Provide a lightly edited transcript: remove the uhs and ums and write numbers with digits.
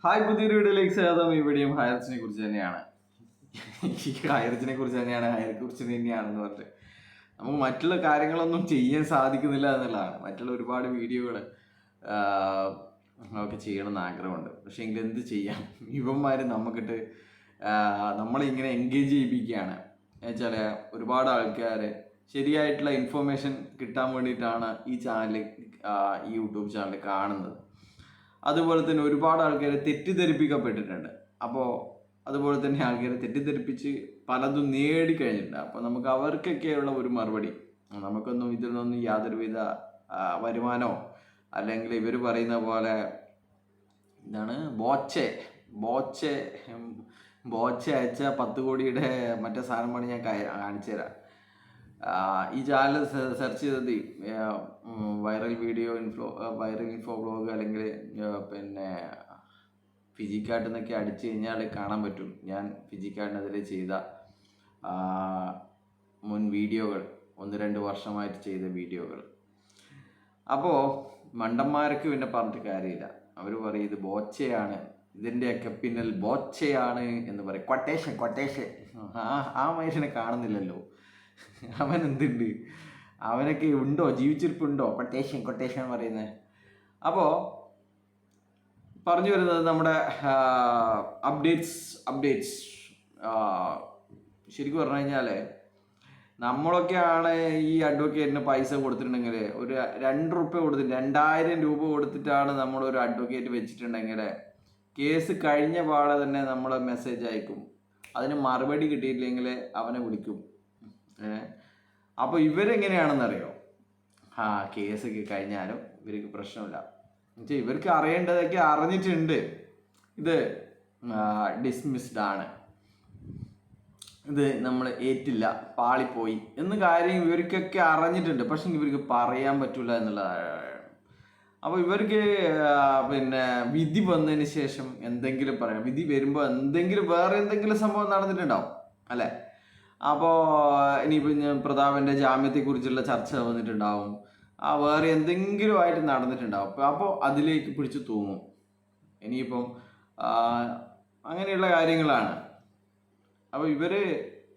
Hi, പുതിയൊരു വീഡിയോയിലേക്ക് സ്വാഗതം. ഈ വീഡിയോ ഹയർസിനെ കുറിച്ച് തന്നെയാണ്. ഹയറെ കുറിച്ച് തന്നെയാണെന്ന് പറഞ്ഞിട്ട് നമുക്ക് മറ്റുള്ള കാര്യങ്ങളൊന്നും ചെയ്യാൻ സാധിക്കുന്നില്ല എന്നുള്ളതാണ്. മറ്റുള്ള ഒരുപാട് വീഡിയോകൾ ഒക്കെ ചെയ്യണമെന്ന് ആഗ്രഹമുണ്ട്. പക്ഷെ എങ്കിൽ എന്ത് ചെയ്യാം, ഇവന്മാർ നമുക്കിട്ട് നമ്മളിങ്ങനെ എൻഗേജ് ചെയ്യിപ്പിക്കുകയാണ്. എന്നുവെച്ചാൽ ഒരുപാട് ആൾക്കാർ ശരിയായിട്ടുള്ള ഇൻഫോർമേഷൻ കിട്ടാൻ വേണ്ടിയിട്ടാണ് ഈ യൂട്യൂബ് ചാനൽ കാണുന്നത്. അതുപോലെ തന്നെ ഒരുപാട് ആൾക്കാർ തെറ്റിദ്ധരിപ്പിക്കപ്പെട്ടിട്ടുണ്ട്. അപ്പോൾ അതുപോലെ തന്നെ ആൾക്കാരെ തെറ്റിദ്ധരിപ്പിച്ച് പലതും നേടിക്കഴിഞ്ഞിട്ടുണ്ട്. അപ്പോൾ നമുക്ക് അവർക്കൊക്കെയുള്ള ഒരു മറുപടി, നമുക്കൊന്നും ഇതിൽ നിന്നൊന്നും യാതൊരുവിധ വരുമാനമോ അല്ലെങ്കിൽ ഇവർ പറയുന്ന പോലെ എന്താണ് ബോച്ചെ അയച്ച 10 കോടിയുടെ മറ്റേ സാധനമാണ് ഞാൻ കാണിച്ചു തരാം. ഈ ചാനൽ സെർച്ച് ചെയ്തത് വൈറൽ ഇൻഫോ ബ്ലോഗ് അല്ലെങ്കിൽ പിന്നെ ഫിജിക്കാർട്ട് എന്നൊക്കെ അടിച്ചു കഴിഞ്ഞാൽ കാണാൻ പറ്റും. ഞാൻ ഫിജിക്കാർട്ടിനതിൽ ചെയ്ത മുൻ വീഡിയോകൾ, 1-2 വർഷമായിട്ട് ചെയ്ത വീഡിയോകൾ. അപ്പോൾ മണ്ടന്മാർക്ക് പിന്നെ പറഞ്ഞിട്ട് കാര്യമില്ല. അവർ പറയും ഇത് ബോച്ചയാണ്, ഇതിൻ്റെയൊക്കെ പിന്നിൽ ബോച്ചയാണ് എന്ന് പറയും. കൊട്ടേഷൻ ആ മനുഷ്യനെ കാണുന്നില്ലല്ലോ. അവൻ എന്തുണ്ട്, അവനൊക്കെ ഉണ്ടോ, ജീവിച്ചിരിപ്പുണ്ടോ? കൊട്ടേഷൻ പറയുന്നത്. അപ്പോൾ പറഞ്ഞു വരുന്നത് നമ്മുടെ അപ്ഡേറ്റ്സ് ശരിക്കും പറഞ്ഞു കഴിഞ്ഞാൽ നമ്മളൊക്കെയാണ് ഈ അഡ്വക്കേറ്റിന് പൈസ കൊടുത്തിട്ടുണ്ടെങ്കിൽ, ഒരു 2 രൂപ കൊടുത്തിട്ട് 2000 രൂപ കൊടുത്തിട്ടാണ് നമ്മളൊരു അഡ്വക്കേറ്റ് വെച്ചിട്ടുണ്ടെങ്കിൽ കേസ് കഴിഞ്ഞ പാടെ തന്നെ നമ്മൾ മെസ്സേജ് അയക്കും. അതിന് മറുപടി കിട്ടിയില്ലെങ്കിൽ അവനെ വിളിക്കും. അപ്പോൾ ഇവരെങ്ങനെയാണെന്നറിയോ, കേസൊക്കെ കഴിഞ്ഞാലും ഇവർക്ക് പ്രശ്നമില്ല. എന്നുവെച്ചാൽ ഇവർക്ക് അറിയേണ്ടതൊക്കെ അറിഞ്ഞിട്ടുണ്ട്. ഇത് ഡിസ്മിസ്ഡ് ആണ്, ഇത് നമ്മൾ ഏറ്റില്ല, പാളിപ്പോയി എന്ന കാര്യം ഇവർക്കൊക്കെ അറിഞ്ഞിട്ടുണ്ട്. പക്ഷെ ഇവർക്ക് പറയാൻ പറ്റില്ല എന്നുള്ളതാണ്. അപ്പോൾ ഇവർക്ക് പിന്നെ വിധി വന്നതിന് ശേഷം എന്തെങ്കിലും പറയാം. വിധി വരുമ്പോൾ വേറെ എന്തെങ്കിലും സംഭവം നടന്നിട്ടുണ്ടാവും അല്ലേ? അപ്പോൾ ഇനിയിപ്പോൾ പ്രതാപൻ്റെ ജാമ്യത്തെക്കുറിച്ചുള്ള ചർച്ച വന്നിട്ടുണ്ടാവും, വേറെ എന്തെങ്കിലും ആയിട്ട് നടന്നിട്ടുണ്ടാവും. അപ്പോൾ അതിലേക്ക് പിടിച്ചു തൂങ്ങും. ഇനിയിപ്പം അങ്ങനെയുള്ള കാര്യങ്ങളാണ്. അപ്പോൾ